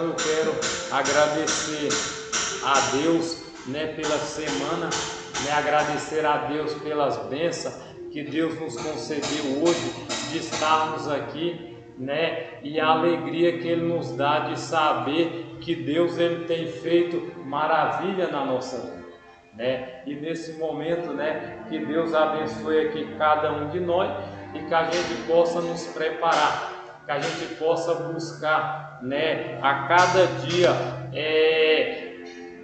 Então eu quero agradecer a Deus, né, pela semana, né, agradecer a Deus pelas bênçãos que Deus nos concedeu hoje de estarmos aqui, né, e a alegria que Ele nos dá de saber que Deus ele tem feito maravilha na nossa vida, né? E nesse momento, né, que Deus abençoe aqui cada um de nós e que a gente possa nos preparar, que a gente possa buscar, né, a cada dia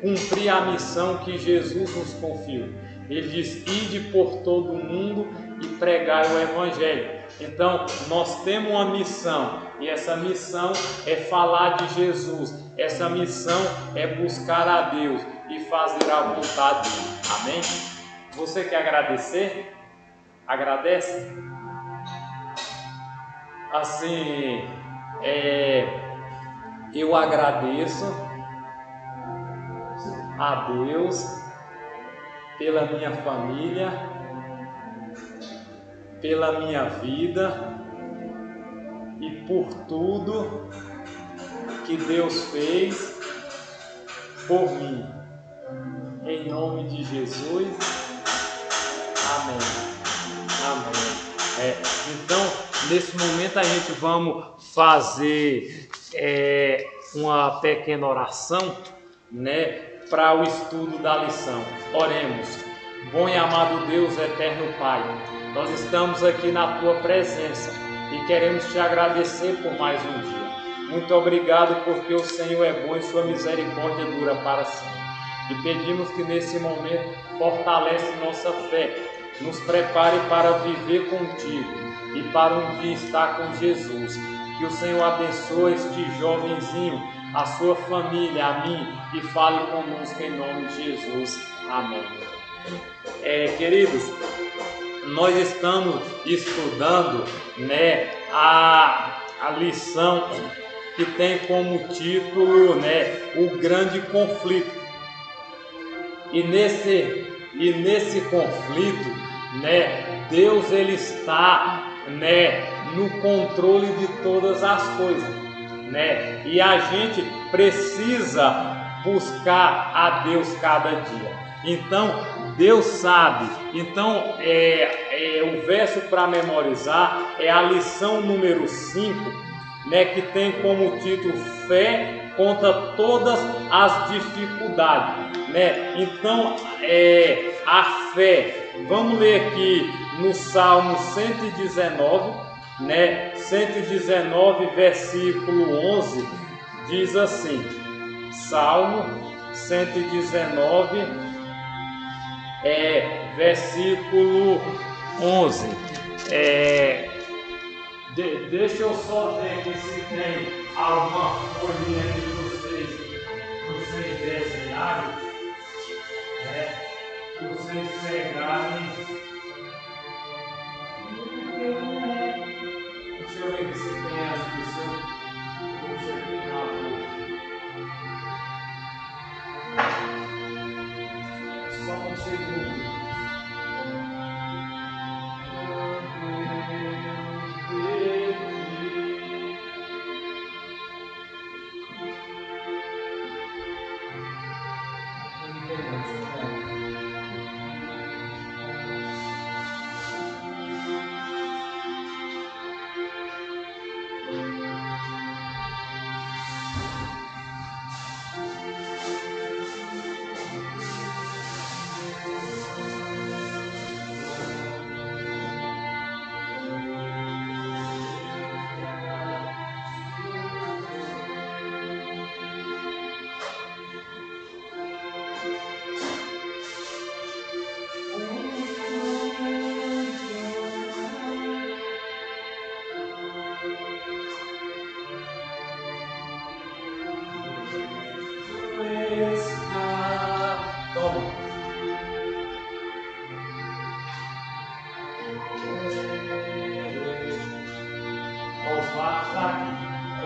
cumprir a missão que Jesus nos confiou. Ele diz: ide por todo o mundo e pregai o Evangelho. Então nós temos uma missão, e essa missão é falar de Jesus, essa missão é buscar a Deus e fazer a vontade dele. Amém? Você quer agradecer? Agradece? Assim, eu agradeço a Deus pela minha família, pela minha vida e por tudo que Deus fez por mim. Em nome de Jesus. Amém. Amém. Então, nesse momento a gente vamos fazer uma pequena oração, né, para o estudo da lição. Oremos. Bom e amado Deus, eterno Pai, nós estamos aqui na Tua presença e queremos Te agradecer por mais um dia. Muito obrigado porque o Senhor é bom e Sua misericórdia dura para sempre. E pedimos que nesse momento fortalece nossa fé, nos prepare para viver contigo e para um dia estar com Jesus. Que o Senhor abençoe este jovenzinho, a sua família, a mim, e fale conosco em nome de Jesus. Amém. Queridos, nós estamos estudando, né, a lição que tem como título, né, o grande conflito. E nesse conflito, né, Deus ele está, né, no controle de todas as coisas, né? E a gente precisa buscar a Deus cada dia. Então Deus sabe. Então o verso para memorizar é a lição número 5, né, que tem como título Fé contra todas as dificuldades, né? Então a fé. Vamos ler aqui no Salmo 119, né? 119, versículo 11, diz assim: Salmo 119, versículo 11. Deixa eu só ver aqui se tem alguma folhinha aqui para vocês desenharem, para vocês pegarem. Deixa eu ver se tem as pessoas. Puxa aqui na boca. Só um segundo.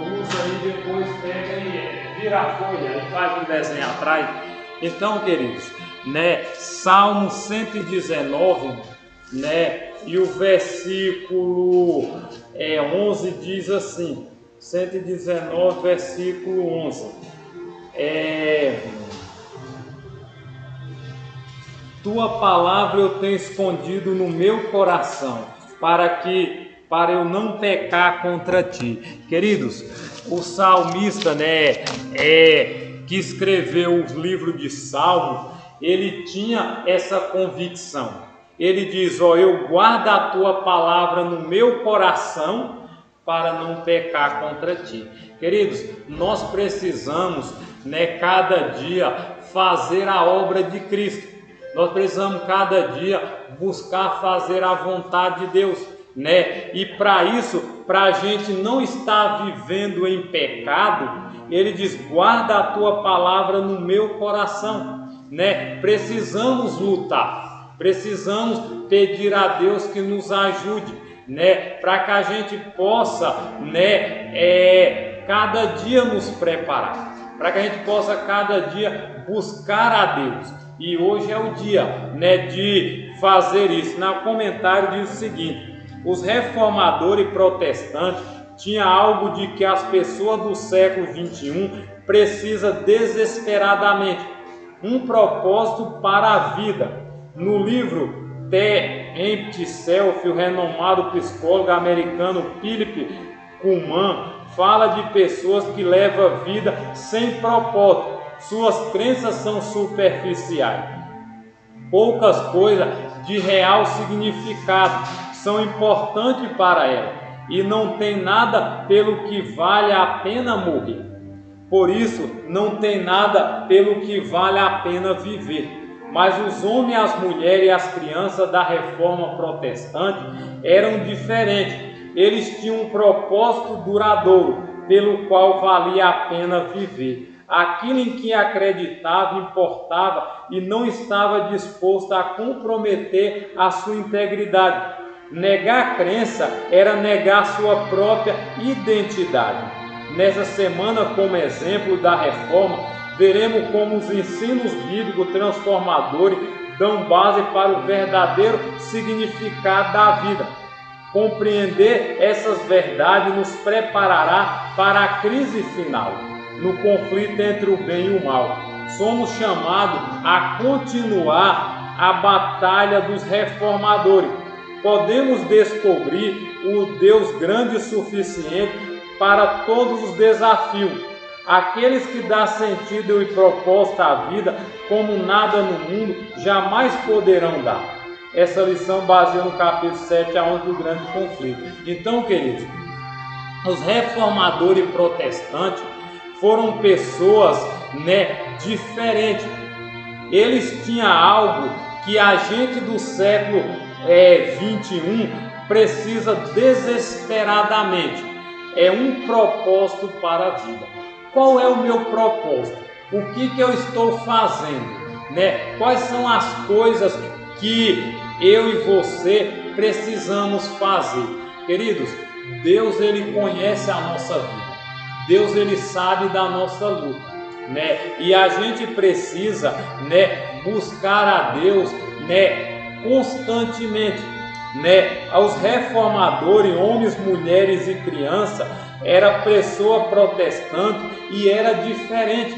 Usa aí, depois pega e vira a folha e faz um desenho atrás. Então, queridos, né, Salmo 119, né, e o versículo 11 diz assim: 119, versículo 11. Tua palavra eu tenho escondido no meu coração, para eu não pecar contra ti. Queridos, o salmista, que escreveu o livro de Salmos, ele tinha essa convicção. Ele diz: eu guardo a tua palavra no meu coração para não pecar contra ti. Queridos, nós precisamos, cada dia fazer a obra de Cristo. Nós precisamos cada dia buscar fazer a vontade de Deus, E para isso, para a gente não estar vivendo em pecado, ele diz: guarda a tua palavra no meu coração, Precisamos lutar, precisamos pedir a Deus que nos ajude, para que a gente possa, cada dia nos preparar, para que a gente possa cada dia buscar a Deus. E hoje é o dia, de fazer isso. No comentário diz o seguinte: os reformadores protestantes tinham algo de que as pessoas do século 21 precisam desesperadamente, um propósito para a vida. No livro The Empty Self, o renomado psicólogo americano Philip Pullman fala de pessoas que levam a vida sem propósito. Suas crenças são superficiais. Poucas coisas de real significado são importantes para ela e não tem nada pelo que vale a pena morrer. Por isso, não tem nada pelo que vale a pena viver. Mas os homens, as mulheres e as crianças da reforma protestante eram diferentes. Eles tinham um propósito duradouro pelo qual valia a pena viver. Aquilo em que acreditava importava e não estava disposto a comprometer a sua integridade. Negar a crença era negar sua própria identidade. Nessa semana, como exemplo da reforma, veremos como os ensinos bíblicos transformadores dão base para o verdadeiro significado da vida. Compreender essas verdades nos preparará para a crise final, no conflito entre o bem e o mal. Somos chamados a continuar a batalha dos reformadores. Podemos descobrir o Deus grande o suficiente para todos os desafios. Aqueles que dão sentido e propósito à vida como nada no mundo jamais poderão dar. Essa lição baseia no capítulo 7 a 11 do grande conflito. Então, queridos, os reformadores protestantes foram pessoas, diferentes. Eles tinham algo que a gente do século 21 precisa desesperadamente. É um propósito para a vida. Qual é o meu propósito? O que eu estou fazendo? Quais são as coisas que eu e você precisamos fazer? Queridos, Deus ele conhece a nossa vida. Deus ele sabe da nossa luta, E a gente precisa, buscar a Deus, constantemente, Os reformadores, homens, mulheres e crianças, era pessoa protestante e era diferente.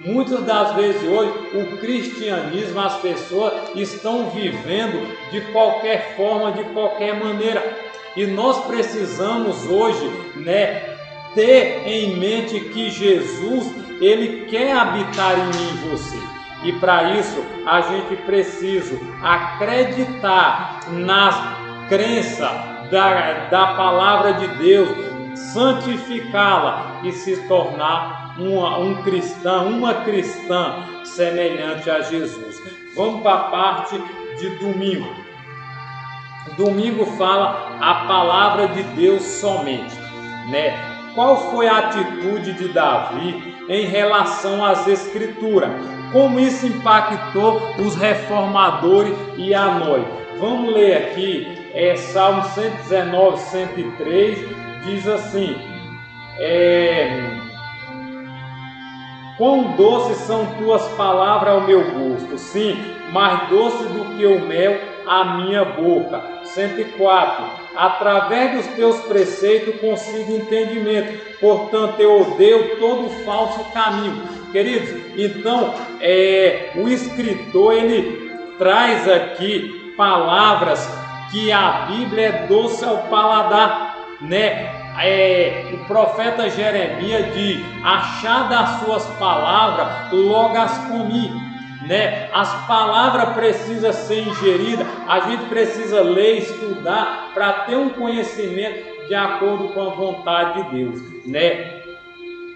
Muitas das vezes hoje o cristianismo, as pessoas estão vivendo de qualquer forma, de qualquer maneira. E nós precisamos hoje, ter em mente que Jesus, ele quer habitar em mim e você. E para isso a gente precisa acreditar na crença da palavra de Deus, santificá-la e se tornar um cristão, uma cristã semelhante a Jesus. Vamos para a parte de domingo. Domingo fala a palavra de Deus somente, Qual foi a atitude de Davi em relação às Escrituras? Como isso impactou os reformadores e a nós? Vamos ler aqui, Salmo 119, 103, diz assim: quão doces são tuas palavras ao meu gosto, sim, mais doce do que o mel à minha boca. 104. através dos teus preceitos consigo entendimento, portanto eu odeio todo falso caminho. Queridos, então o escritor ele traz aqui palavras que a Bíblia é doce ao paladar, né? O profeta Jeremias diz: achar das suas palavras, logo as comi, né? As palavras precisam ser ingeridas, a gente precisa ler, estudar para ter um conhecimento de acordo com a vontade de Deus, né?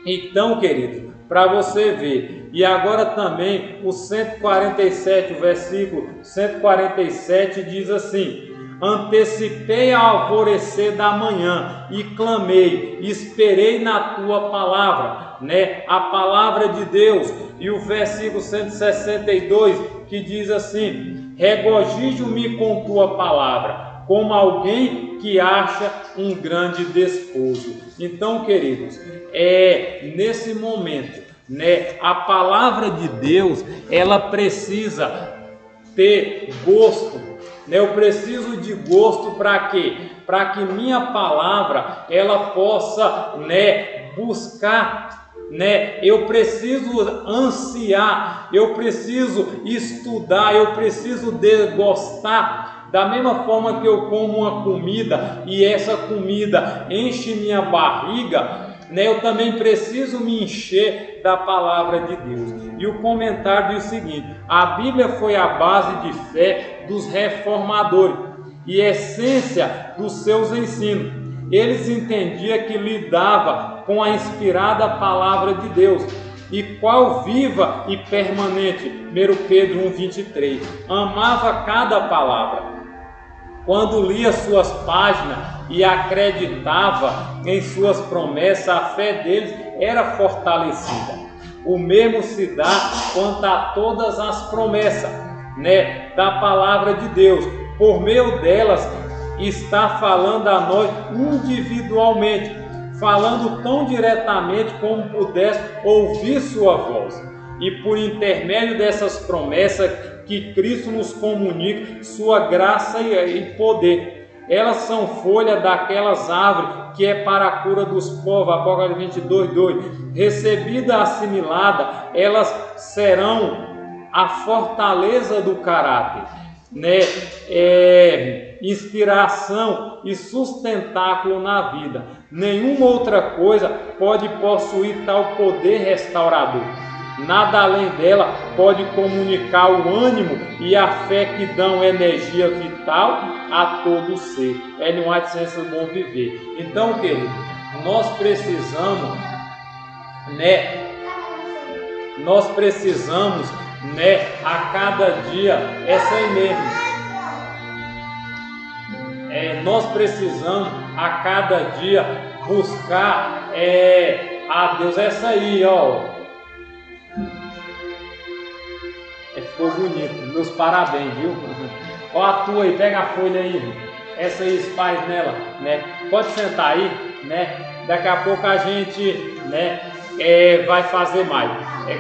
Então, querido, para você ver, e agora também o 147, o versículo 147 diz assim: antecipei ao alvorecer da manhã e clamei, esperei na tua palavra, né? A palavra de Deus. E o versículo 162 que diz assim: regozijo-me com tua palavra, como alguém que acha um grande despojo. Então, queridos, nesse momento, né, a palavra de Deus, ela precisa ter gosto, né? Eu preciso de gosto para quê? Para que minha palavra ela possa, né, buscar, né? Eu preciso ansiar, eu preciso estudar, eu preciso degustar. Da mesma forma que eu como uma comida e essa comida enche minha barriga, né, eu também preciso me encher da palavra de Deus. E o comentário diz o seguinte: a Bíblia foi a base de fé dos reformadores e essência dos seus ensinos. Eles entendiam que lidava com a inspirada palavra de Deus, e qual viva e permanente. 1 Pedro 1,23. Amava cada palavra. Quando lia suas páginas e acreditava em suas promessas, a fé deles era fortalecida. O mesmo se dá quanto a todas as promessas, né, da palavra de Deus. Por meio delas está falando a nós individualmente, falando tão diretamente como pudesse ouvir sua voz. E por intermédio dessas promessas que Cristo nos comunica sua graça e poder. Elas são folha daquelas árvores que é para a cura dos povos, Apocalipse 22:2. Recebida, assimilada, elas serão a fortaleza do caráter, né? Inspiração e sustentáculo na vida. Nenhuma outra coisa pode possuir tal poder restaurador. Nada além dela pode comunicar o ânimo e a fé que dão energia vital a todo ser. Ellen White, Ciência do Bom Viver. Então, querido, nós precisamos, né? Nós precisamos, né? A cada dia, essa aí mesmo. Nós precisamos a cada dia buscar a Deus. Essa aí, ó. Ficou bonito, meus parabéns, viu? Ó a tua aí, pega a folha aí, essa aí espalha nela, né? Pode sentar aí, né? Daqui a pouco a gente, né, vai fazer mais.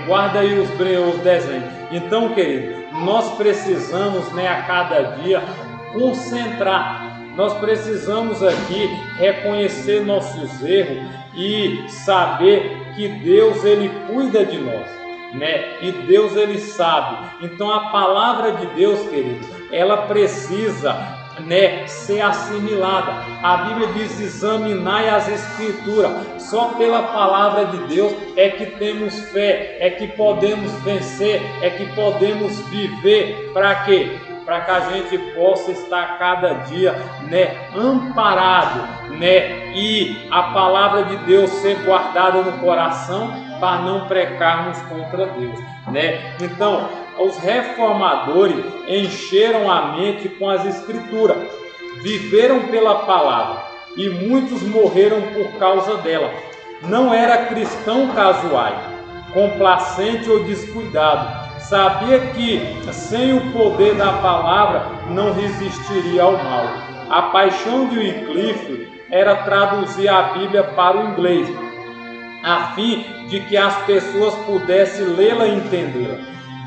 Guarda aí os desenhos. Então, querido, nós precisamos, né, a cada dia concentrar. Nós precisamos aqui reconhecer nossos erros e saber que Deus ele cuida de nós, né? E Deus ele sabe. Então a palavra de Deus, querido, ela precisa, né, ser assimilada. A Bíblia diz: examinai as Escrituras. Só pela palavra de Deus é que temos fé, é que podemos vencer, é que podemos viver. Para quê? Para que a gente possa estar cada dia, né, amparado, né, e a palavra de Deus ser guardada no coração para não pecarmos contra Deus, né? Então, os reformadores encheram a mente com as Escrituras, viveram pela palavra e muitos morreram por causa dela. Não era cristão casual, complacente ou descuidado. Sabia que sem o poder da palavra não resistiria ao mal. A paixão de Wycliffe era traduzir a Bíblia para o inglês, a fim de que as pessoas pudessem lê-la e entendê-la.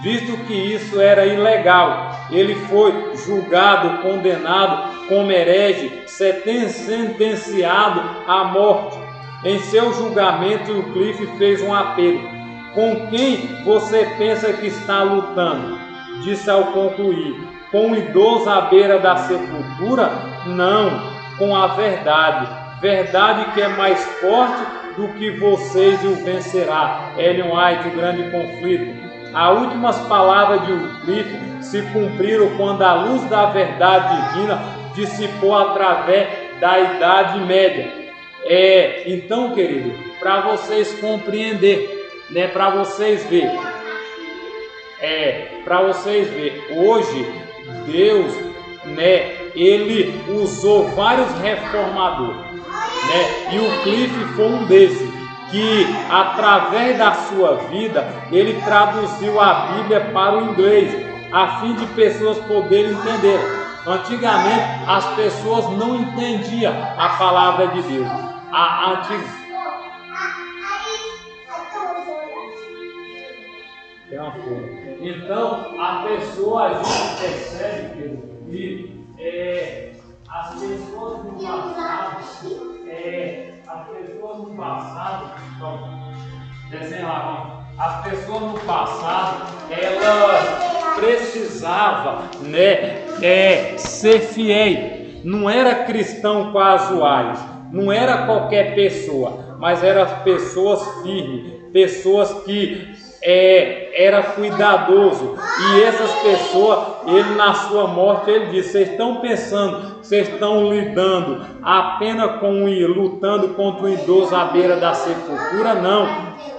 Visto que isso era ilegal, ele foi julgado, condenado como herege, sentenciado à morte. Em seu julgamento, o Cliff fez um apelo: com quem você pensa que está lutando? Disse ao concluir: com o idoso à beira da sepultura? Não, com a verdade. Verdade que é mais forte do que vocês e o vencerá. Ellen White, O Grande Conflito. As últimas palavras de Wycliffe se cumpriram quando a luz da verdade divina dissipou através da Idade Média. Então, querido, para vocês compreender, né, para vocês ver, hoje Deus, né, ele usou vários reformadores, né, e o Wycliffe foi um desses, que através da sua vida ele traduziu a Bíblia para o inglês, a fim de pessoas poderem entender. Antigamente as pessoas não entendiam a palavra de Deus. Então a pessoa, a gente percebe que as pessoas no passado, as pessoas no passado, elas precisavam, né, ser fiéis. Não era cristão casuais, não era qualquer pessoa, mas eram pessoas firmes, pessoas que era cuidadoso. E essas pessoas, ele na sua morte, ele disse: vocês estão pensando, vocês estão lidando apenas lutando contra o idoso à beira da sepultura? Não,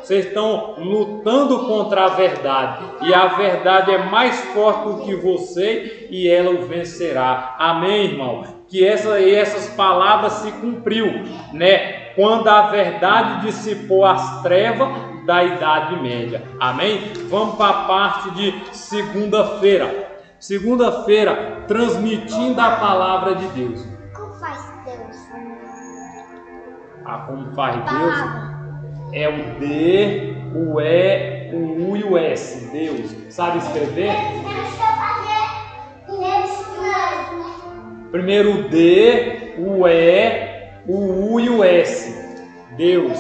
vocês estão lutando contra a verdade, e a verdade é mais forte do que você, e ela o vencerá. Amém, irmão? Que essas palavras se cumpriu, né, quando a verdade dissipou as trevas da Idade Média. Amém? Vamos para a parte de segunda-feira. Segunda-feira, transmitindo a palavra de Deus. Como faz Deus? Como faz Deus? É o D, o E, o U e o S. Deus. Sabe escrever? Primeiro o D, o E, o U e o S. Deus.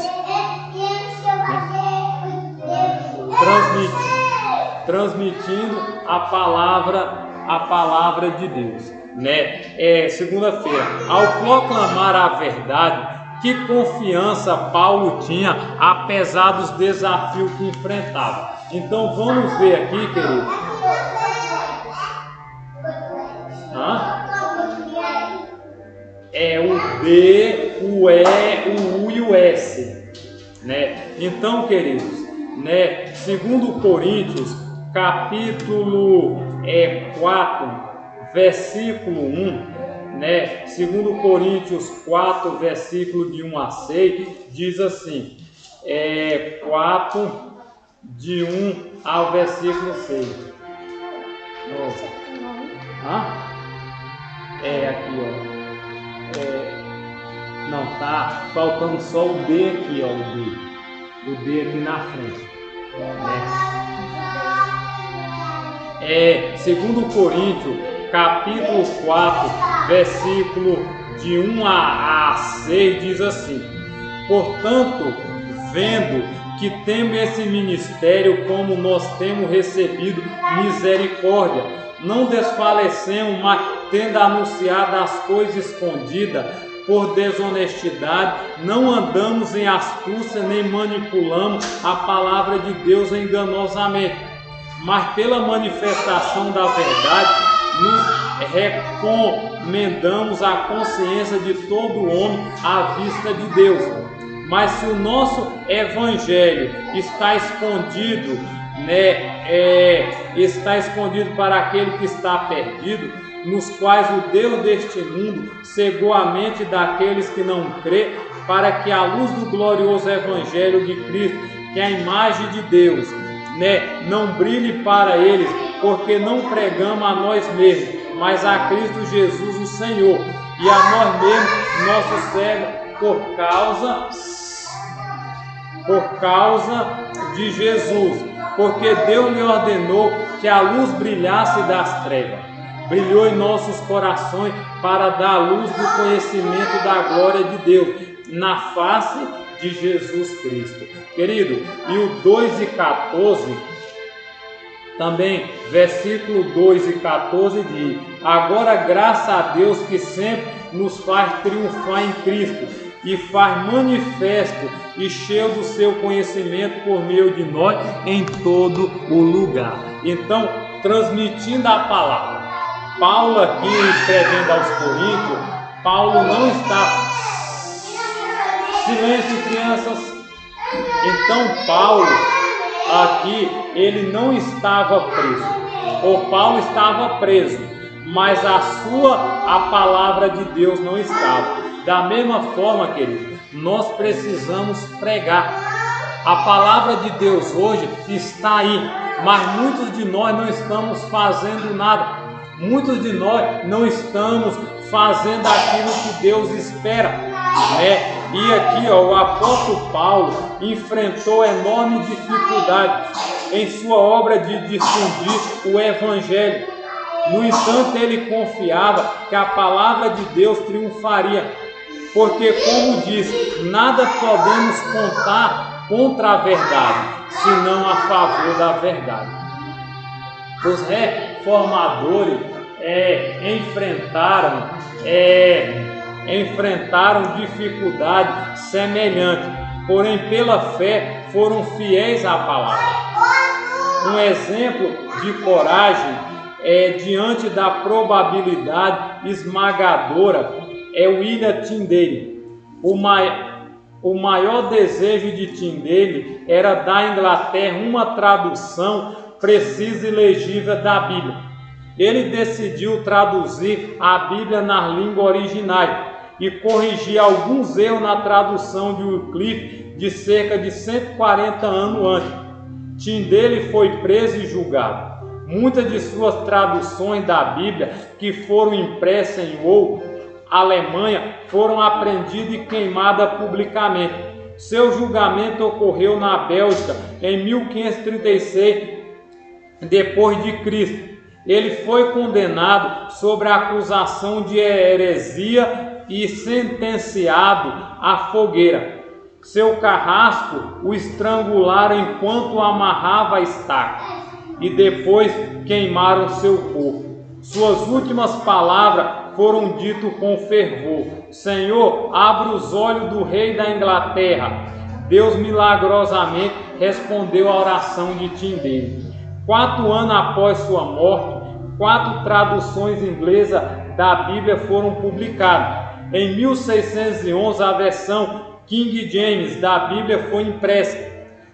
Transmitindo a palavra de Deus, né? Segunda-feira, ao proclamar a verdade, que confiança Paulo tinha, apesar dos desafios que enfrentava. Então vamos ver aqui, querido. É o D, o E, o U e o S, né? Então, queridos, né, segundo Coríntios, capítulo 4, versículo 1, né? Segundo Coríntios 4, versículo de 1 a 6, diz assim, 4, de 1 ao versículo 6. Aqui, ó. Não, tá faltando só o D aqui, ó, o D aqui na frente, né? Segundo Coríntios, capítulo 4, versículo de 1 a 6, diz assim: portanto, vendo que temos esse ministério, como nós temos recebido misericórdia, não desfalecemos, mas tendo anunciado as coisas escondidas por desonestidade, não andamos em astúcia, nem manipulamos a palavra de Deus enganosamente, mas pela manifestação da verdade, nos recomendamos a consciência de todo homem à vista de Deus. Mas se o nosso evangelho está escondido, está escondido para aquele que está perdido, nos quais o Deus deste mundo cegou a mente daqueles que não crê, para que a luz do glorioso evangelho de Cristo, que é a imagem de Deus, não brilhe para eles, porque não pregamos a nós mesmos, mas a Cristo Jesus o Senhor, e a nós mesmos, nosso servo, por causa de Jesus, porque Deus lhe ordenou que a luz brilhasse das trevas, brilhou em nossos corações para dar luz do conhecimento da glória de Deus na face de Jesus Cristo. Querido, e o 2 e 14, também, versículo 2 e 14 diz: agora graças a Deus que sempre nos faz triunfar em Cristo e faz manifesto e cheio do seu conhecimento por meio de nós em todo o lugar. Então, transmitindo a palavra, Paulo aqui escrevendo aos Coríntios, Paulo não está... Silêncio, crianças. Então Paulo aqui, ele não estava preso. O Paulo estava preso, mas a palavra de Deus não estava. Da mesma forma, querido, nós precisamos pregar. A palavra de Deus hoje está aí, mas muitos de nós não estamos fazendo nada. Muitos de nós não estamos fazendo aquilo que Deus espera, né? E aqui, o apóstolo Paulo enfrentou enorme dificuldade em sua obra de difundir o evangelho. No entanto, ele confiava que a palavra de Deus triunfaria, porque, como diz, nada podemos contar contra a verdade, senão a favor da verdade. Os reformadores enfrentaram dificuldade semelhante, porém pela fé foram fiéis à palavra. Um exemplo de coragem diante da probabilidade esmagadora é William Tyndale. O maior desejo de Tyndale era dar à Inglaterra uma tradução precisa e legível da Bíblia. Ele decidiu traduzir a Bíblia nas línguas originais e corrigir alguns erros na tradução de Wycliffe de cerca de 140 anos antes. Tyndale foi preso e julgado. Muitas de suas traduções da Bíblia, que foram impressas em Hull, Alemanha, foram apreendidas e queimadas publicamente. Seu julgamento ocorreu na Bélgica em 1536 depois de Cristo. Ele foi condenado sob a acusação de heresia e sentenciado à fogueira. Seu carrasco o estrangularam enquanto o amarrava a estaca e depois queimaram seu corpo. Suas últimas palavras foram ditas com fervor: Senhor, abra os olhos do rei da Inglaterra. Deus milagrosamente respondeu à oração de Tyndale. 4 anos após sua morte, 4 traduções inglesas da Bíblia foram publicadas. Em 1611, a versão King James da Bíblia foi impressa.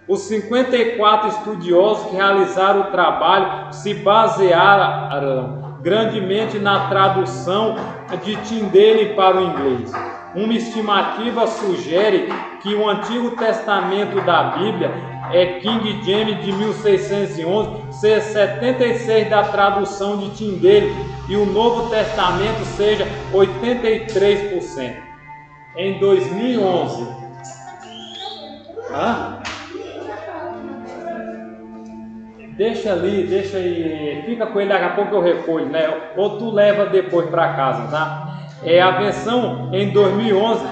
Os 54 estudiosos que realizaram o trabalho se basearam grandemente na tradução de Tyndale para o inglês. Uma estimativa sugere que o Antigo Testamento da Bíblia King James de 1611 seja 76% da tradução de Tyndale e o Novo Testamento seja 83%. Em 2011, deixa aí, fica com ele, daqui a pouco eu recolho, né? Ou tu leva depois para casa, tá? A versão em 2011,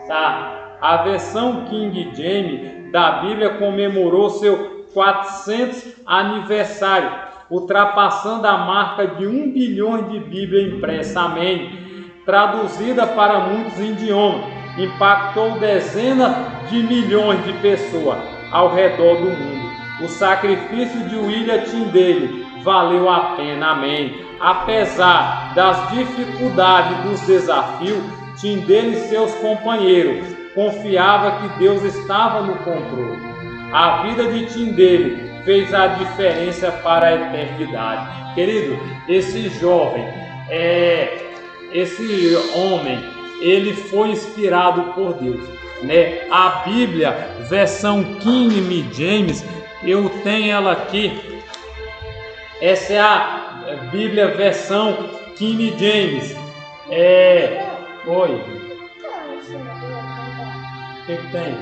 tá? A versão King James da Bíblia comemorou seu 400 aniversário, ultrapassando a marca de 1 bilhão de Bíblia impressa, amém, traduzida para muitos idiomas, impactou dezenas de milhões de pessoas ao redor do mundo. O sacrifício de William Tyndale valeu a pena, amém. Apesar das dificuldades e dos desafios, Tyndale e seus companheiros confiavam que Deus estava no controle. A vida de Tyndale fez a diferença para a eternidade. Querido, esse jovem, esse homem, ele foi inspirado por Deus, né? A Bíblia, versão King James, eu tenho ela aqui. Essa é a Bíblia, versão King James. Oi. O que tem?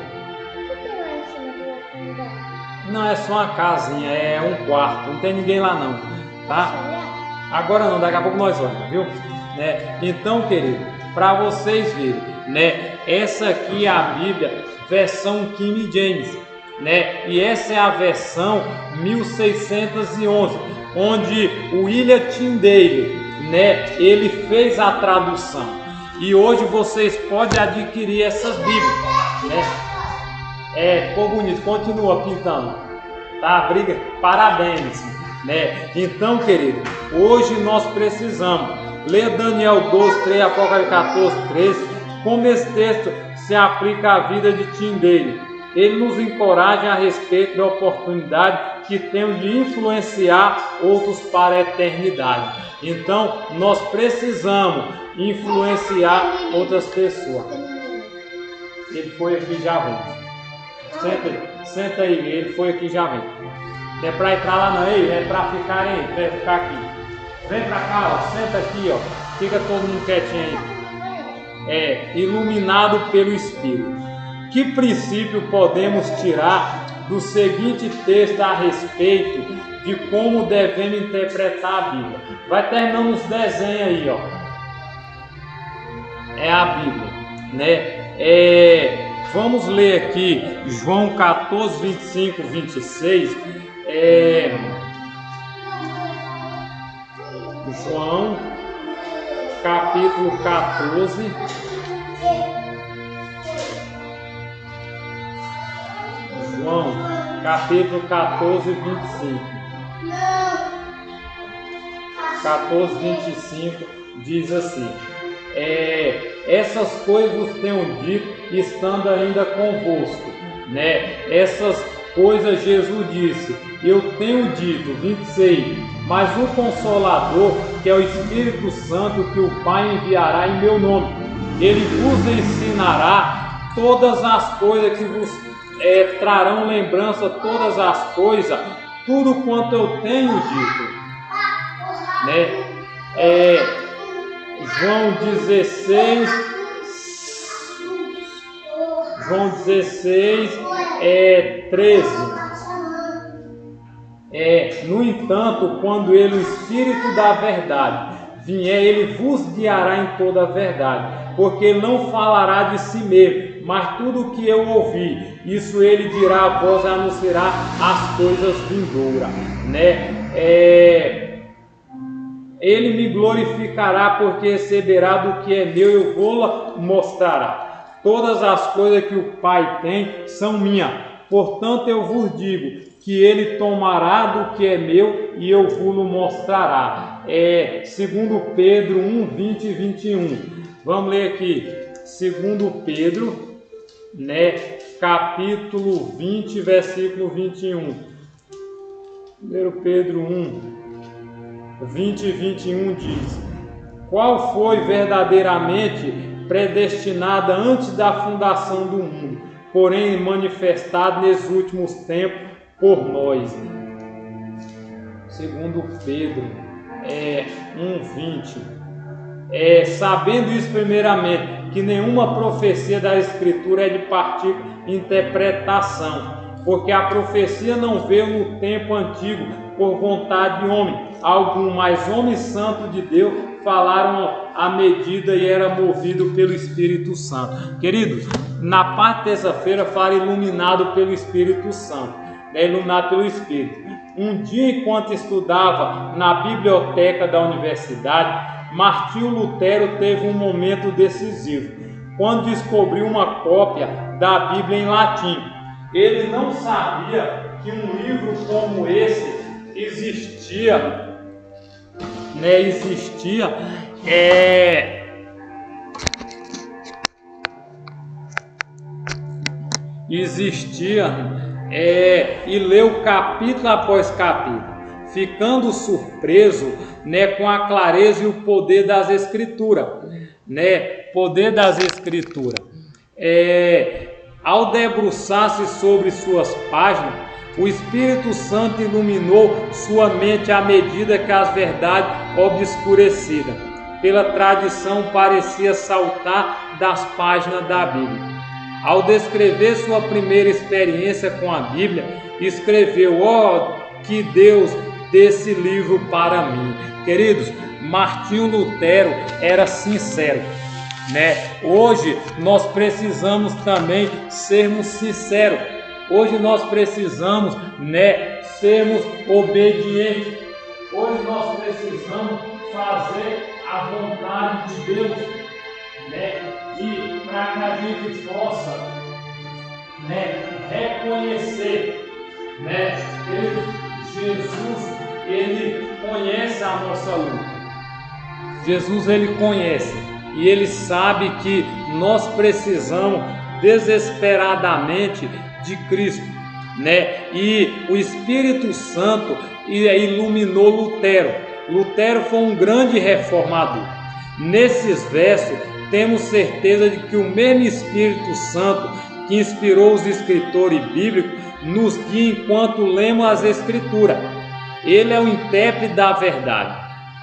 Não, é só uma casinha, é um quarto, não tem ninguém lá não, tá? Agora não, daqui a pouco nós vamos, viu? Né? Então, querido, para vocês verem, né? Essa aqui é a Bíblia, versão King James, né? E essa é a versão 1611, onde o William Tyndale, né? Ele fez a tradução. E hoje vocês podem adquirir essas Bíblias, né? Ficou bonito, continua pintando, tá? Briga, parabéns, né? Então, querido, hoje nós precisamos ler Daniel 12, 3, Apocalipse 14, 13, como esse texto se aplica à vida de Tyndale. Ele nos encoraja a respeito da oportunidade que temos de influenciar outros para a eternidade. Então, nós precisamos influenciar outras pessoas. Ele foi aqui, já vem. Senta aí, ele foi aqui, já vem. Não é para ir para lá não, é para ficar aí, para ficar aqui. Vem para cá, ó, senta aqui, ó. Fica todo mundo quietinho aí. Iluminado pelo Espírito. Que princípio podemos tirar do seguinte texto a respeito de como devemos interpretar a Bíblia? Vai terminando os desenhos aí, ó. É a Bíblia, né? Vamos ler aqui João 14, 25, 26. João capítulo 14. João, capítulo 14, 25. 14, 25 diz assim: essas coisas tenho dito, estando ainda convosco, né? Essas coisas Jesus disse, eu tenho dito, 26, mas o Consolador, que é o Espírito Santo, que o Pai enviará em meu nome, ele vos ensinará todas as coisas que vos trarão lembrança, todas as coisas, tudo quanto eu tenho dito, né? João 16, 13. No entanto, quando ele, o Espírito da verdade, vier, ele vos guiará em toda a verdade, porque ele não falará de si mesmo, mas tudo o que eu ouvi, isso ele dirá a vós e anunciará as coisas vindouras, né? Ele me glorificará, porque receberá do que é meu, eu vou-la mostrará. Todas as coisas que o Pai tem são minhas, portanto eu vos digo que ele tomará do que é meu e eu vos mostrará. Segundo Pedro 1, 20 e 21. Vamos ler aqui. Segundo Pedro, né, capítulo 20, versículo 21. 1 Pedro 1, 20 e 21 diz: qual foi verdadeiramente predestinada antes da fundação do mundo, porém manifestado nesses últimos tempos por nós. Segundo Pedro 1:20. Sabendo isso primeiramente, que nenhuma profecia da Escritura é de partir interpretação, porque a profecia não veio no tempo antigo por vontade de homem algum, mas homens santos de Deus falaram à medida e era movido pelo Espírito Santo. Queridos, na parte de terça-feira fala iluminado pelo Espírito Santo, iluminado pelo Espírito. Um dia, enquanto estudava na biblioteca da universidade, Martinho Lutero teve um momento decisivo, quando descobriu uma cópia da Bíblia em latim. Ele não sabia que um livro como esse existia, e leu capítulo após capítulo, ficando surpreso, com a clareza e o poder das Escrituras, poder das Escrituras. Ao debruçar-se sobre suas páginas, o Espírito Santo iluminou sua mente à medida que as verdades obscurecidas pela tradição parecia saltar das páginas da Bíblia. Ao descrever sua primeira experiência com a Bíblia, escreveu: que Deus desse livro para mim. Queridos, Martinho Lutero era sincero, né? Hoje nós precisamos também sermos sinceros. Hoje nós precisamos, né, sermos obedientes. Hoje nós precisamos fazer a vontade de Deus, né? E para que a gente possa, né, reconhecer, né, que Jesus, ele conhece a nossa luta. Jesus, ele conhece e ele sabe que nós precisamos desesperadamente de Cristo, né? E o Espírito Santo iluminou Lutero. Lutero foi um grande reformador. Nesses versos temos certeza de que o mesmo Espírito Santo que inspirou os escritores bíblicos nos guia enquanto lemos as Escrituras. Ele é o intérprete da verdade.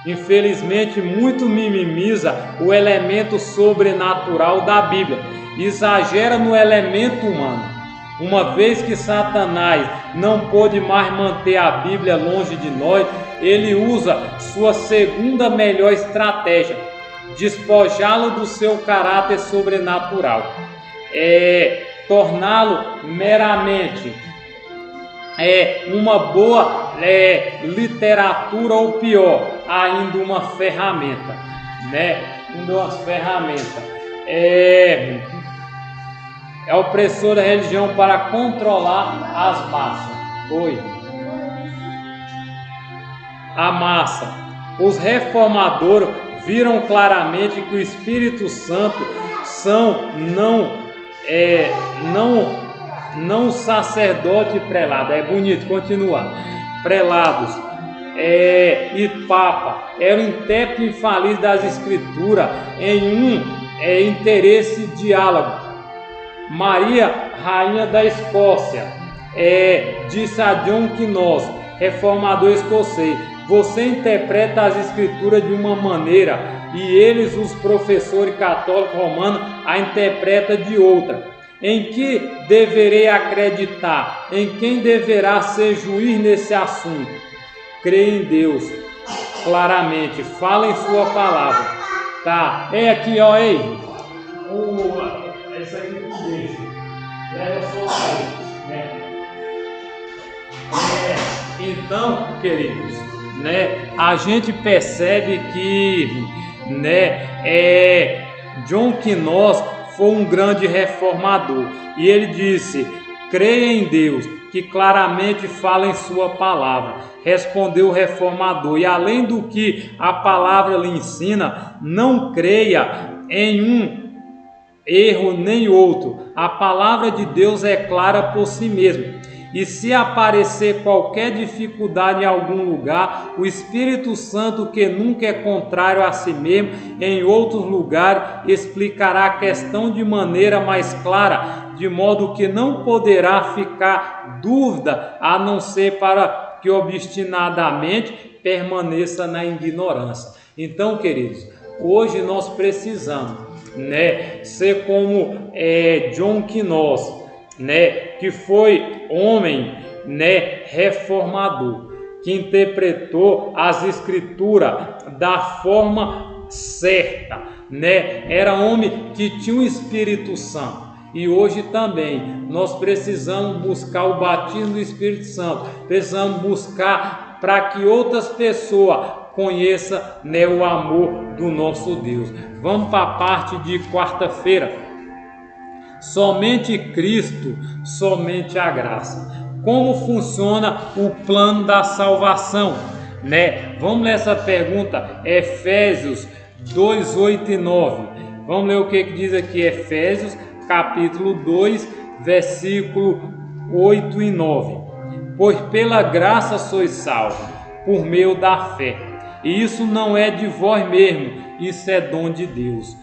Infelizmente, muito minimiza o elemento sobrenatural da Bíblia, exagera no elemento humano. Uma vez que Satanás não pôde mais manter a Bíblia longe de nós, ele usa sua segunda melhor estratégia: despojá-lo do seu caráter sobrenatural, torná-lo meramente uma boa literatura, ou pior, ainda uma ferramenta, né? Uma ferramenta. É opressor da religião para controlar as massas. A massa. Os reformadores viram claramente que o Espírito Santo são não sacerdote e prelado. É bonito continuar. Prelados e Papa eram intérpretes infalíveis das Escrituras em interesse diálogo. Maria, rainha da Escócia, disse a John Knox, reformador escocês: você interpreta as Escrituras de uma maneira e eles, os professores católicos romanos, a interpretam de outra. Em que deverei acreditar? Em quem deverá ser juiz nesse assunto? Creia em Deus, claramente, fala em sua palavra. Tá, aqui, ó, esse aqui que deixa. Leva só né? Então, queridos, né, a gente percebe que, né, John Knox foi um grande reformador e ele disse: creia em Deus, que claramente fala em sua palavra. Respondeu o reformador: e além do que a palavra lhe ensina, não creia em um erro nem outro. A palavra de Deus é clara por si mesma. E se aparecer qualquer dificuldade em algum lugar, o Espírito Santo, que nunca é contrário a si mesmo, em outros lugares explicará a questão de maneira mais clara, de modo que não poderá ficar dúvida, a não ser para que obstinadamente permaneça na ignorância. Então, queridos, hoje nós precisamos, né, ser como John Knox, né, que foi homem, né, reformador, que interpretou as Escrituras da forma certa, né? Era homem que tinha o Espírito Santo. E hoje também nós precisamos buscar o batismo do Espírito Santo. Precisamos buscar para que outras pessoas conheçam, né, o amor do nosso Deus. Vamos para a parte de quarta-feira. Somente Cristo, somente a graça. Como funciona o plano da salvação, né? Vamos ler essa pergunta, Efésios 2, 8 e 9. Vamos ler o que diz aqui, Efésios capítulo 2, versículo 8 e 9. Pois pela graça sois salvos, por meio da fé. E isso não é de vós mesmo, isso é dom de Deus.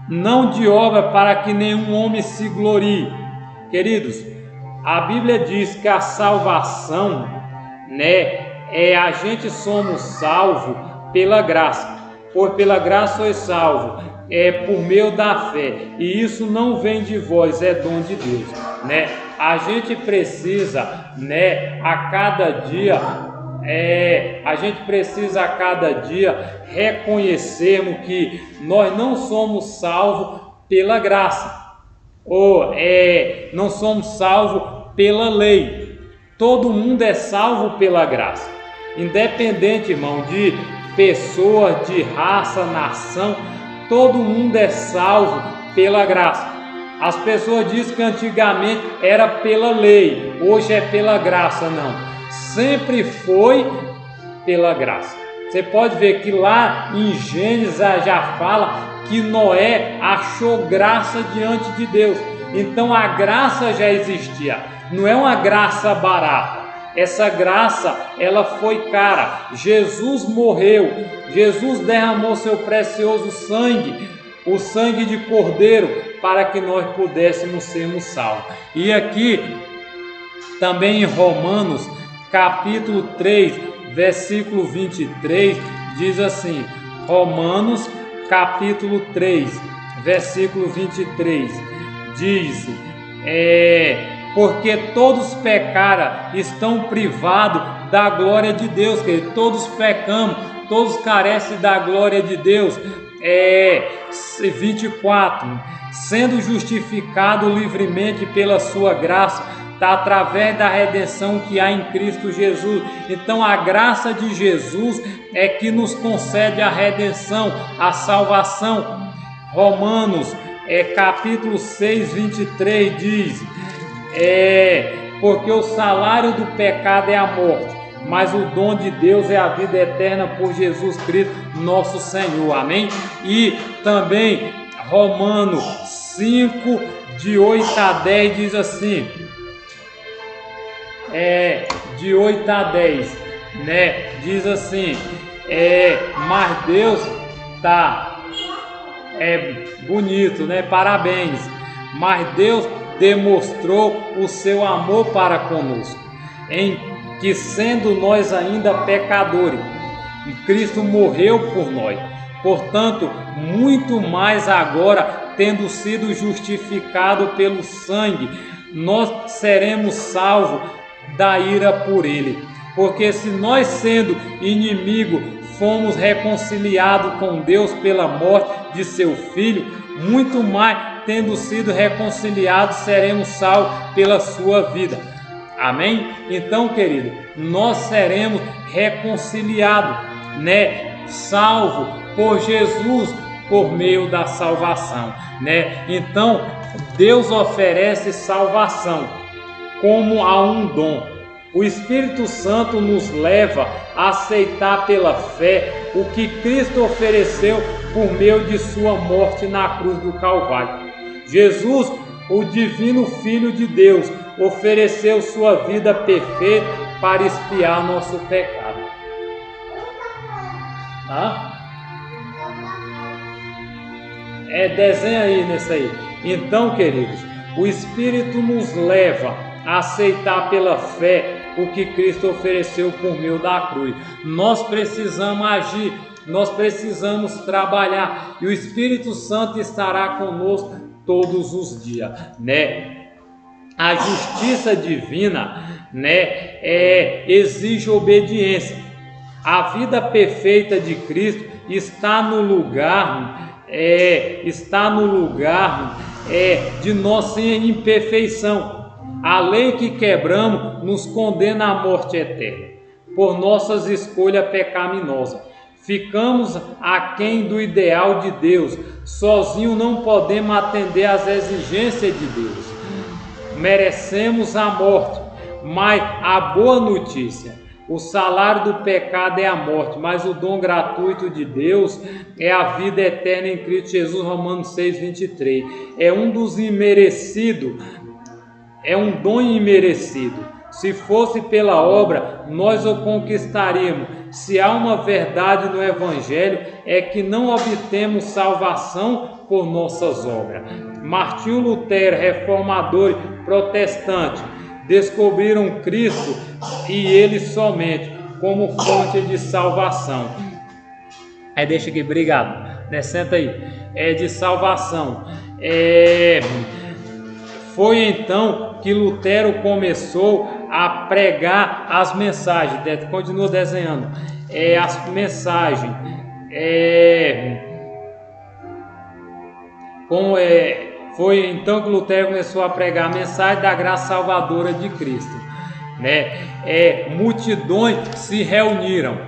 Não de obra, para que nenhum homem se glorie. Queridos, a Bíblia diz que a salvação, né, a gente somos salvos pela graça. Pois pela graça sois salvos, por meio da fé. E isso não vem de vós, é dom de Deus, né? a gente precisa, né, a cada dia reconhecermos que nós não somos salvos pela graça, ou não somos salvos pela lei. Todo mundo é salvo pela graça, independente, irmão, de pessoa, de raça, nação, todo mundo é salvo pela graça. As pessoas dizem que antigamente era pela lei, hoje é pela graça. Não, sempre foi pela graça. Você pode ver que lá em Gênesis já fala que Noé achou graça diante de Deus. Então a graça já existia, não é uma graça barata. Essa graça, ela foi cara. Jesus morreu, Jesus derramou seu precioso sangue, o sangue de Cordeiro, para que nós pudéssemos sermos salvos. E aqui, também em Romanos, capítulo 3, versículo 23, diz assim, Romanos, capítulo 3, versículo 23, diz, porque todos pecaram, estão privados da glória de Deus, que todos pecamos, todos carecem da glória de Deus. 24, sendo justificado livremente pela sua graça, através da redenção que há em Cristo Jesus. Então a graça de Jesus é que nos concede a redenção, a salvação. Romanos, capítulo 6, 23 diz, porque o salário do pecado é a morte, mas o dom de Deus é a vida eterna por Jesus Cristo, nosso Senhor. Amém? E também Romanos 5, de 8 a 10 diz assim, de 8 a 10, né? Diz assim, mas Deus bonito, né? Parabéns. Mas Deus demonstrou o seu amor para conosco, em que sendo nós ainda pecadores, Cristo morreu por nós. Portanto, muito mais agora, tendo sido justificado pelo sangue, nós seremos salvos da ira por ele. Porque se nós, sendo inimigo, fomos reconciliados com Deus pela morte de seu Filho, muito mais, tendo sido reconciliados, seremos salvos pela sua vida. Amém? Então, querido, nós seremos reconciliados, né? Salvo por Jesus, por meio da salvação, né? Então, Deus oferece salvação como a um dom. O Espírito Santo nos leva a aceitar pela fé o que Cristo ofereceu por meio de sua morte na cruz do Calvário. Jesus, o divino Filho de Deus, ofereceu sua vida perfeita para expiar nosso pecado. Desenha aí nesse aí. Então, queridos, o Espírito nos leva a aceitar pela fé o que Cristo ofereceu por meio da cruz. Nós precisamos agir, nós precisamos trabalhar, e o Espírito Santo estará conosco todos os dias, né? A justiça divina, né, exige obediência. A vida perfeita de Cristo está no lugar de nossa imperfeição. A lei que quebramos nos condena à morte eterna por nossas escolhas pecaminosas. Ficamos aquém do ideal de Deus. Sozinho não podemos atender às exigências de Deus. Merecemos a morte, mas a boa notícia: o salário do pecado é a morte, mas o dom gratuito de Deus é a vida eterna em Cristo Jesus. Romanos 6, 23. É um dom imerecido. Se fosse pela obra, nós o conquistaríamos. Se há uma verdade no Evangelho, é que não obtemos salvação por nossas obras. Martinho Lutero, reformador e protestante, descobriram Cristo e Ele somente como fonte de salvação. Deixa aqui, obrigado. Senta aí. De salvação. Foi então que Lutero começou a pregar as mensagens. Continua desenhando. As mensagens. Foi então que Lutero começou a pregar a mensagem da graça salvadora de Cristo, né? Multidões se reuniram,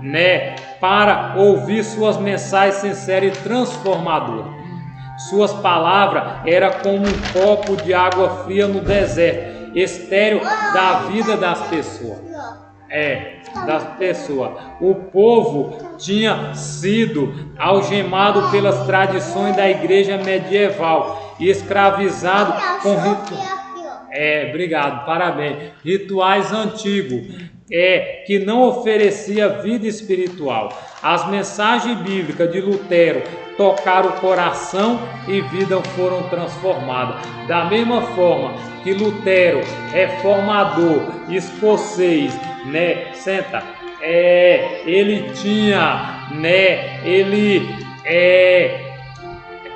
né, para ouvir suas mensagens sinceras e transformadoras. Suas palavras eram como um copo de água fria no deserto, estéril da vida das pessoas. Das pessoas. O povo tinha sido algemado pelas tradições da igreja medieval e escravizado com obrigado, parabéns. Rituais antigos, que não oferecia vida espiritual. As mensagens bíblicas de Lutero tocaram o coração e vidas foram transformadas. Da mesma forma que Lutero, reformador escocês, né? Ele tinha, né? Ele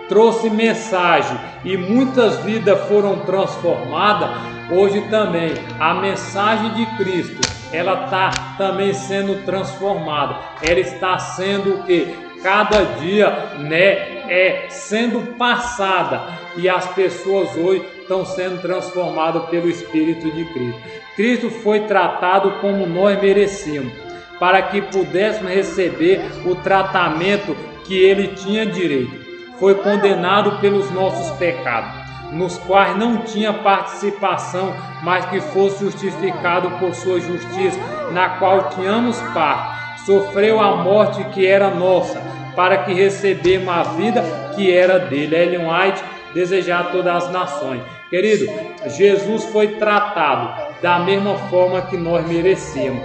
trouxe mensagem e muitas vidas foram transformadas. Hoje também a mensagem de Cristo, ela está também sendo transformada. Ela está sendo o que? Cada dia, né? Sendo passada, e as pessoas hoje estão sendo transformadas pelo Espírito de Cristo. Cristo foi tratado como nós merecíamos, para que pudéssemos receber o tratamento que ele tinha direito. Foi condenado pelos nossos pecados, nos quais não tinha participação, mas que fosse justificado por sua justiça, na qual tínhamos parte. Sofreu a morte que era nossa, para que recebêssemos a vida que era dele. Ellen White, Desejar a todas as nações. Querido, Jesus foi tratado da mesma forma que nós merecemos.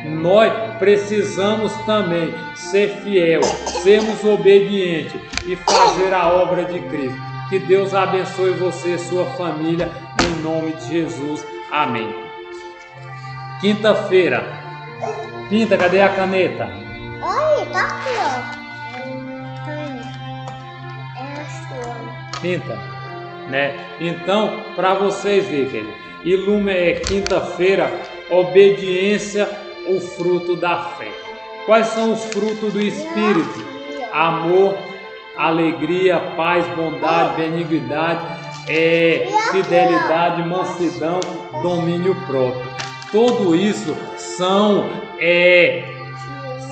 Nós precisamos também ser fiel, sermos obedientes e fazer a obra de Cristo. Que Deus abençoe você e sua família, em nome de Jesus. Amém. Quinta-feira. Pinta, cadê a caneta? Oi, tá aqui, ó. Pinta, né? Então, para vocês verem, quinta-feira, obediência, o fruto da fé. Quais são os frutos do Espírito? Amor, alegria, paz, bondade, benignidade, fidelidade, mansidão, domínio próprio. Tudo isso são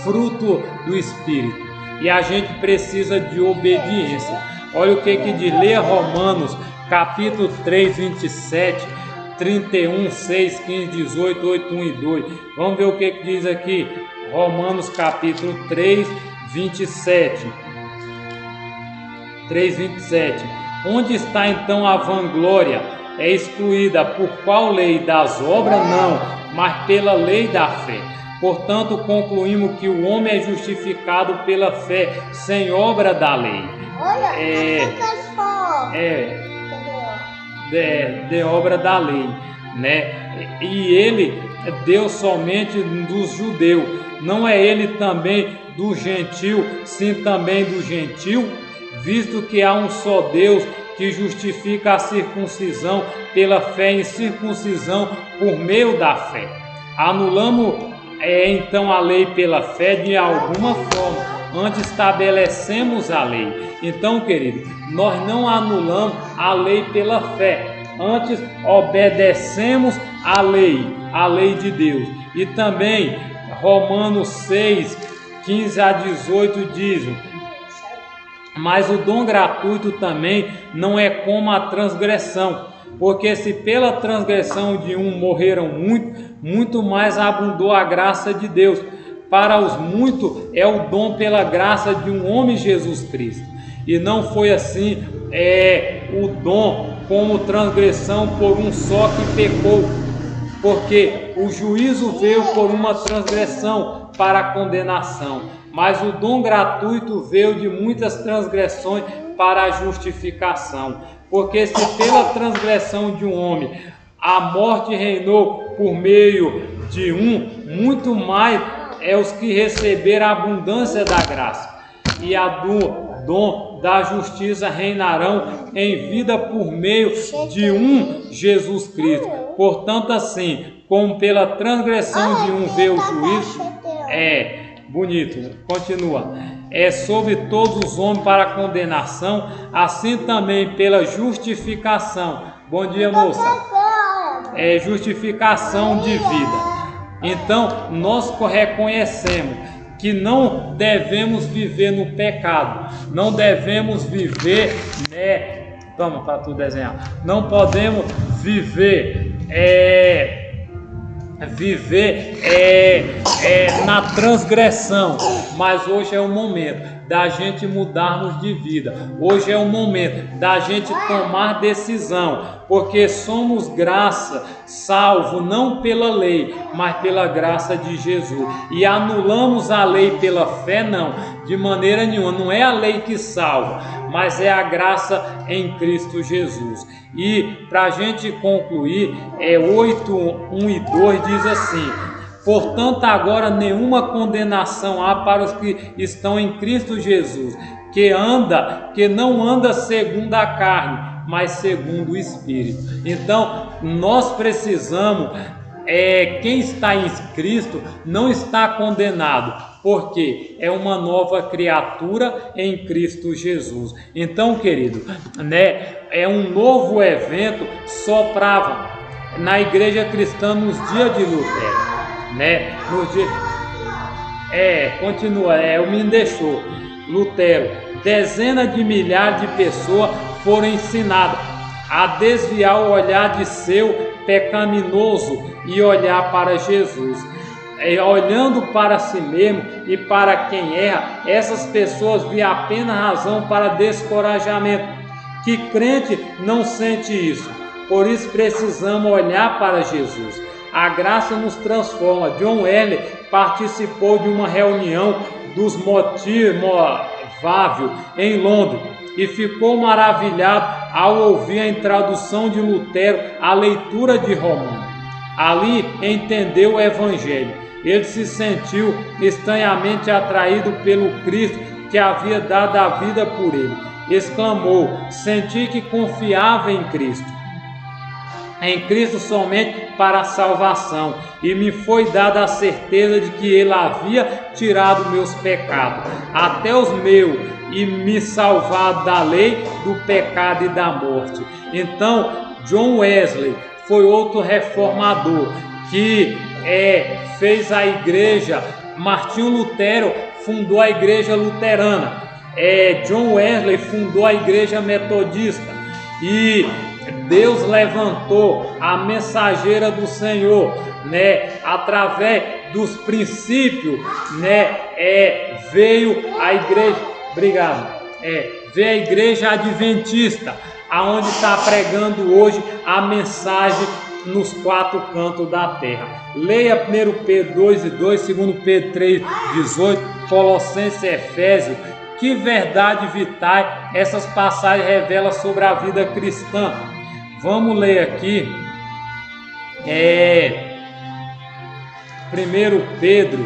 fruto do Espírito, e a gente precisa de obediência. Olha o que diz, leia Romanos capítulo 3, 27, 31, 6, 15, 18, 8, 1 e 2. Vamos ver o que diz aqui. Romanos capítulo 3, 27. 3, 27. Onde está então a vanglória? É excluída por qual lei? Das obras? Não, mas pela lei da fé. Portanto, concluímos que o homem é justificado pela fé, sem obra da lei. De obra da lei, né? E ele é Deus somente dos judeus. Não é ele também do gentil, sim também do gentil, visto que há um só Deus que justifica a circuncisão pela fé em circuncisão por meio da fé. Anulamos então a lei pela fé de alguma forma, antes estabelecemos a lei. Então, querido, nós não anulamos a lei pela fé, antes obedecemos a lei de Deus. E também Romanos 6, 15 a 18 diz: mas o dom gratuito também não é como a transgressão, porque se pela transgressão de um morreram muito mais abundou a graça de Deus. Para os muitos é o dom pela graça de um homem, Jesus Cristo. E não foi assim o dom como transgressão por um só que pecou, porque o juízo veio por uma transgressão para a condenação, mas o dom gratuito veio de muitas transgressões para a justificação. Porque se pela transgressão de um homem a morte reinou por meio de um, muito mais os que receberam a abundância da graça e a do dom da justiça reinarão em vida por meio de um Jesus Cristo. Portanto, assim como pela transgressão de um veio o juízo, bonito, continua. Sobre todos os homens para a condenação, assim também pela justificação. Bom dia, moça. Justificação de vida. Então, nós reconhecemos que não devemos viver no pecado, não devemos viver, toma para tu desenhar, não podemos viver na transgressão, mas hoje é o momento da gente mudarmos de vida, hoje é o momento da gente tomar decisão, porque somos graça, salvo não pela lei, mas pela graça de Jesus, e anulamos a lei pela fé? Não, de maneira nenhuma, não é a lei que salva, mas é a graça em Cristo Jesus. E para a gente concluir, 8:1 e 2 diz assim: portanto, agora nenhuma condenação há para os que estão em Cristo Jesus, que não anda segundo a carne, mas segundo o Espírito. Então, nós precisamos, quem está em Cristo não está condenado, porque é uma nova criatura em Cristo Jesus. Então, querido, é um novo evento soprava na igreja cristã nos dias de Lutero. Continua, o menino deixou. Lutero, dezenas de milhares de pessoas foram ensinadas a desviar o olhar de seu pecaminoso e olhar para Jesus. Olhando para si mesmo e para quem erra, essas pessoas vêem apenas razão para descorajamento. Que crente não sente isso? Por isso precisamos olhar para Jesus. A graça nos transforma. John Wesley participou de uma reunião dos motiváveis em Londres e ficou maravilhado ao ouvir a introdução de Lutero à leitura de Romanos. Ali entendeu o Evangelho. Ele se sentiu estranhamente atraído pelo Cristo que havia dado a vida por ele. Exclamou: senti que confiava em Cristo somente para a salvação, e me foi dada a certeza de que ele havia tirado meus pecados, até os meus, e me salvado da lei, do pecado e da morte. Então, John Wesley foi outro reformador que fez a igreja. Martinho Lutero fundou a igreja luterana. John Wesley fundou a igreja metodista. E Deus levantou a mensageira do Senhor, através dos princípios, veio a igreja, veio a igreja adventista, aonde está pregando hoje a mensagem nos 4 cantos da terra. Leia 1 Pedro 2:2, 2 Pedro 3:18, Colossenses e Efésios. Que verdade vital essas passagens revelam sobre a vida cristã. Vamos ler aqui 1 Pedro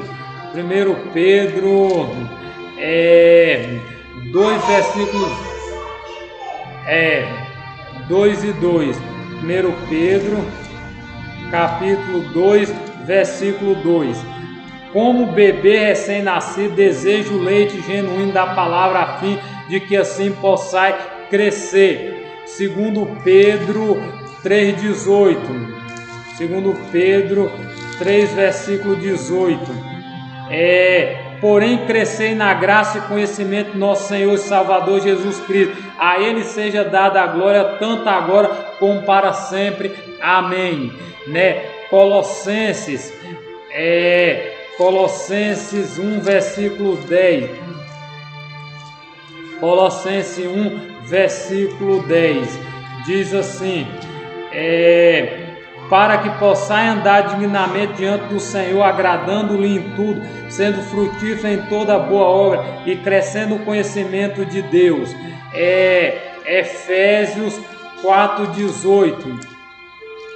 2 versículos 2 e 2. 1 Pedro capítulo 2 versículo 2. Como bebê recém-nascido deseja o leite genuíno da palavra, a fim de que assim possais crescer. Segundo Pedro 3:18. Segundo Pedro 3 versículo 18. Porém crescei na graça e conhecimento do nosso Senhor e Salvador Jesus Cristo. A Ele seja dada a glória tanto agora como para sempre. Amém. Colossenses 1 versículo 10. Colossenses 1 versículo 10 diz assim: para que possais andar dignamente diante do Senhor, agradando-lhe em tudo, sendo frutífero em toda boa obra e crescendo no conhecimento de Deus. Efésios 4:18.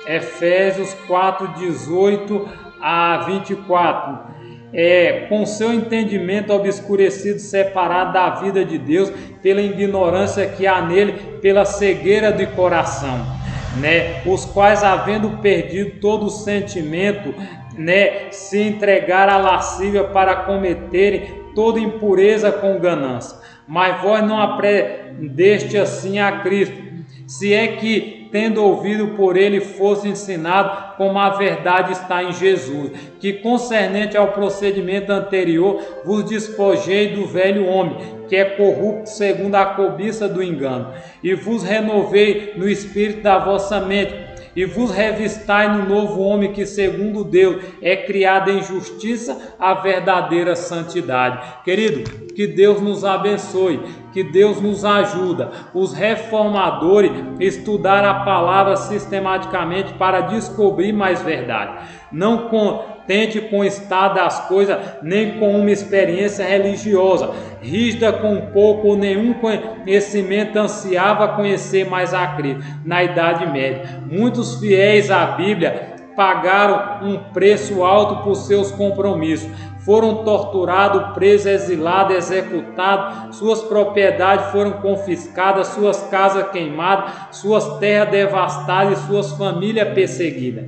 Efésios 4:18 a 24. com seu entendimento obscurecido, separado da vida de Deus, pela ignorância que há nele, pela cegueira de coração, né? Os quais, havendo perdido todo o sentimento, né, se entregaram à lascívia para cometerem toda impureza com ganância. Mas vós não aprendeste assim a Cristo, se é que, tendo ouvido por ele, fosse ensinado como a verdade está em Jesus, que concernente ao procedimento anterior vos despojei do velho homem, que é corrupto segundo a cobiça do engano, e vos renovei no espírito da vossa mente, e vos revistai no novo homem que segundo Deus é criado em justiça, a verdadeira santidade. Querido, que Deus nos abençoe, que Deus nos ajuda. Os reformadores estudaram a palavra sistematicamente para descobrir mais verdade. Não contente com o estado das coisas, nem com uma experiência religiosa rígida, com pouco ou nenhum conhecimento, ansiava conhecer mais a Cristo. Na Idade Média, muitos fiéis à Bíblia pagaram um preço alto por seus compromissos. Foram torturados, presos, exilados, executados, suas propriedades foram confiscadas, suas casas queimadas, suas terras devastadas e suas famílias perseguidas.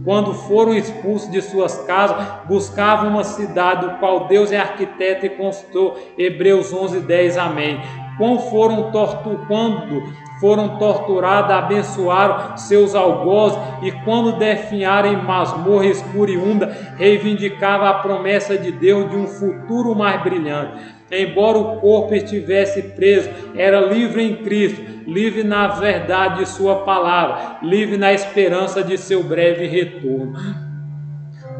Quando foram expulsos de suas casas, buscavam uma cidade, do qual Deus é arquiteto e construtor. Hebreus 11:10, amém. Quando foram torturados, abençoaram seus algozes, e quando definharam em masmorra escura e úmida, reivindicavam a promessa de Deus de um futuro mais brilhante. Embora o corpo estivesse preso, era livre em Cristo, livre na verdade de sua palavra, livre na esperança de seu breve retorno.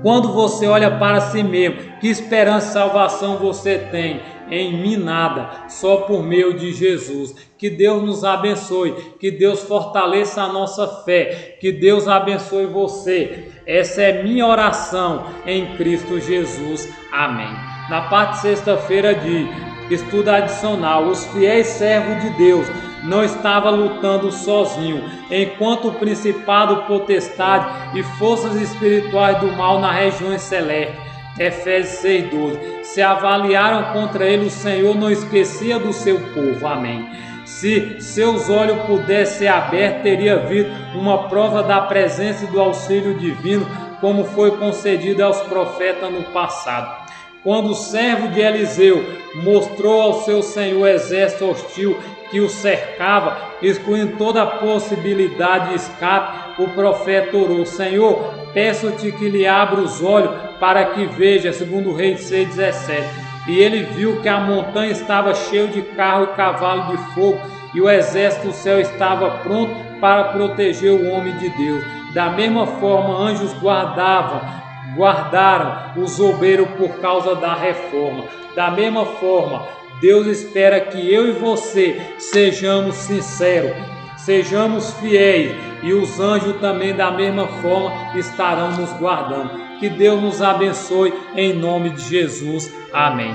Quando você olha para si mesmo, que esperança e salvação você tem? Em mim nada, só por meio de Jesus. Que Deus nos abençoe, que Deus fortaleça a nossa fé, que Deus abençoe você. Essa é minha oração em Cristo Jesus. Amém. Na parte de sexta-feira de estudo adicional, os fiéis servos de Deus não estava lutando sozinho, enquanto o principado, potestade e forças espirituais do mal nas regiões celestes, Efésios 6:12, se avaliaram contra ele, o Senhor não esquecia do seu povo. Amém. Se seus olhos pudessem ser abertos, teria visto uma prova da presença e do auxílio divino, como foi concedido aos profetas no passado. Quando o servo de Eliseu mostrou ao seu senhor exército hostil que o cercava, excluindo toda a possibilidade de escape, o profeta orou: Senhor, peço-te que lhe abra os olhos para que veja, segundo o Reis 6:17. E ele viu que a montanha estava cheia de carro e cavalo de fogo, e o exército do céu estava pronto para proteger o homem de Deus. Da mesma forma, anjos guardaram os obreiros por causa da reforma. Da mesma forma, Deus espera que eu e você sejamos sinceros, sejamos fiéis, e os anjos também da mesma forma estarão nos guardando. Que Deus nos abençoe em nome de Jesus. Amém.